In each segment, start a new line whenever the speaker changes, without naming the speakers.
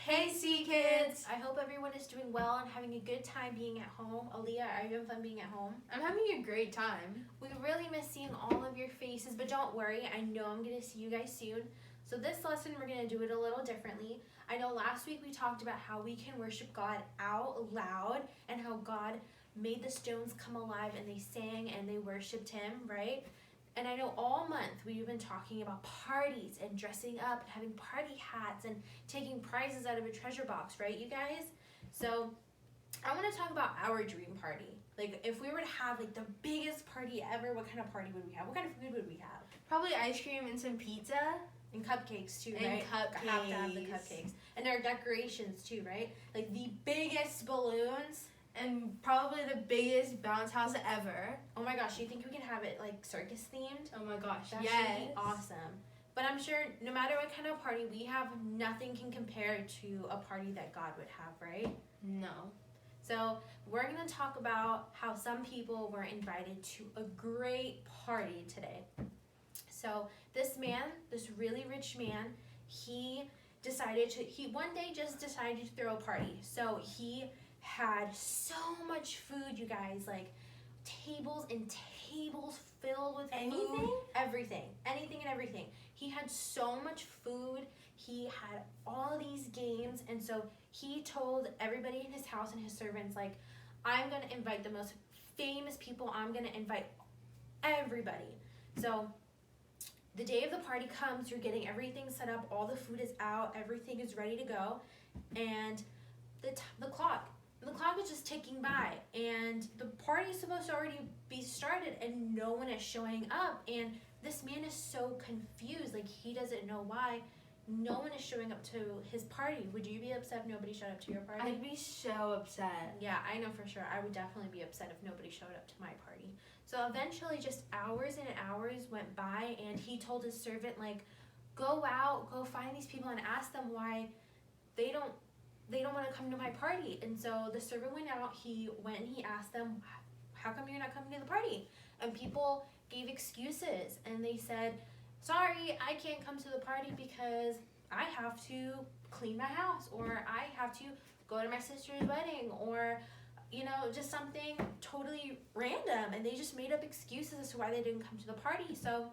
Hey CKIDS!
I hope everyone is doing well and having a good time being at home. Aaliyah, are you having fun being at home?
I'm having a great time.
We really miss seeing all of your faces, but don't worry, I know I'm going to see you guys soon. So this lesson, we're going to do it a little differently. I know last week we talked about how we can worship God out loud and how God made the stones come alive and they sang and they worshiped Him, right? And I know all month we've been talking about parties and dressing up and having party hats and taking prizes out of a treasure box, right, you guys? So I want to talk about our dream party. Like, if we were to have like the biggest party ever, what kind of party would we have? What kind of food would we have?
Probably ice cream and some pizza.
And cupcakes too,
And
right?
cupcakes.
Have to have the cupcakes. And our decorations too, right? Like the biggest balloons.
And probably the biggest bounce house ever.
Oh my gosh, do you think we can have it like circus themed?
Oh my gosh,
That
yes.
should be awesome. But I'm sure no matter what kind of party we have, nothing can compare to a party that God would have, right?
No.
So we're going to talk about how some people were invited to a great party today. So this man, this really rich man, he one day just decided to throw a party. So he had so much food, you guys, like tables and tables filled with food. Anything and everything. He had so much food. He had all these games, and so he told everybody in his house and his servants, like, I'm going to invite the most famous people. I'm going to invite everybody. So the day of the party comes, you're getting everything set up, all the food is out, everything is ready to go, and the clock is just ticking by, and the party is supposed to already be started, and no one is showing up, and this man is so confused, like he doesn't know why no one is showing up to his party. Would you be upset if nobody showed up to your party?
I'd be so upset.
Yeah, I know for sure. I would definitely be upset if nobody showed up to my party. So eventually just hours and hours went by, and he told his servant, like, go out, go find these people and ask them why they don't want to come to my party. And so the servant went out, he went and he asked them, how come you're not coming to the party? And people gave excuses, and they said, sorry, I can't come to the party because I have to clean my house, or I have to go to my sister's wedding, or just something totally random, and they just made up excuses as to why they didn't come to the party. So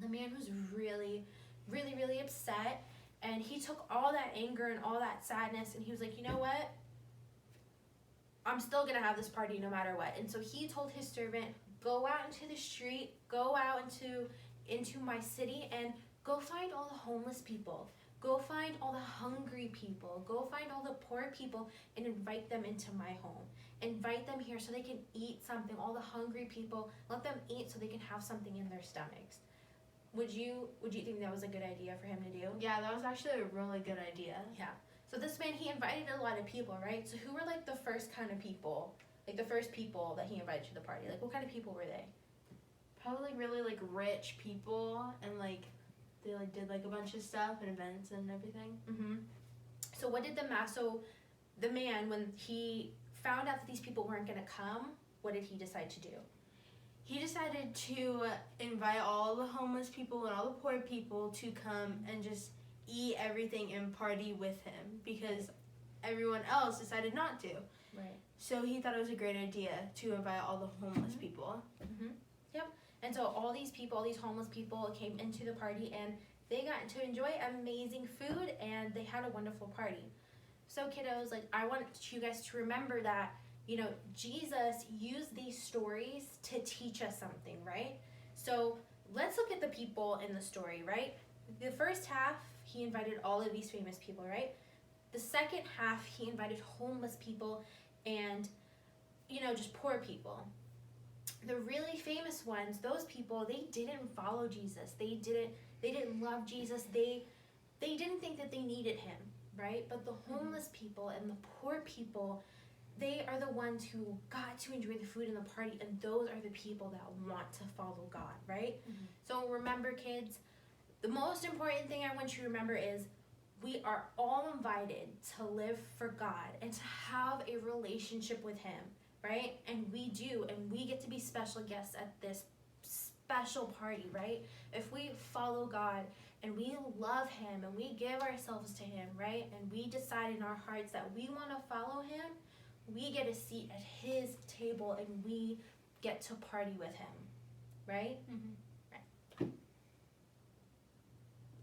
the man was really, really, really upset, and he took all that anger and all that sadness, and he was like, you know what? I'm still gonna have this party no matter what. And so he told his servant, go out into the street, go out into my city, and go find all the homeless people. Go find all the hungry people. Go find all the poor people and invite them into my home. Invite them here so they can eat something. All the hungry people, let them eat so they can have something in their stomachs. Would you think that was a good idea for him to do?
Yeah, that was actually a really good idea.
Yeah. So this man, he invited a lot of people, right? So who were like the first kind of people? Like the first people that he invited to the party? Like what kind of people were they?
Probably really like rich people, and like they like did like a bunch of stuff and events and everything.
Mm-hmm. So what did the man, when he found out that these people weren't going to come, what did he decide to do?
He decided to invite all the homeless people and all the poor people to come and just eat everything and party with him, because everyone else decided not to.
Right.
So he thought it was a great idea to invite all the homeless people.
Mm-hmm. Yep. And so all these people, all these homeless people came into the party, and they got to enjoy amazing food, and they had a wonderful party. So kiddos, like, I want you guys to remember that, Jesus used these stories to teach us something, right? So let's look at the people in the story, right? The first half, he invited all of these famous people, right? The second half, he invited homeless people and, just poor people. The really famous ones, those people, they didn't follow Jesus. They didn't love Jesus. They didn't think that they needed him, right? But the homeless people and the poor people, they are the ones who got to enjoy the food and the party, and those are the people that want to follow God, right?
Mm-hmm.
So remember, kids, the most important thing I want you to remember is we are all invited to live for God and to have a relationship with him, right? And we do, and we get to be special guests at this special party, right? If we follow God, and we love him and we give ourselves to him, right? And we decide in our hearts that we want to follow him, we get a seat at his table and we get to party with him, right?
Mm-hmm.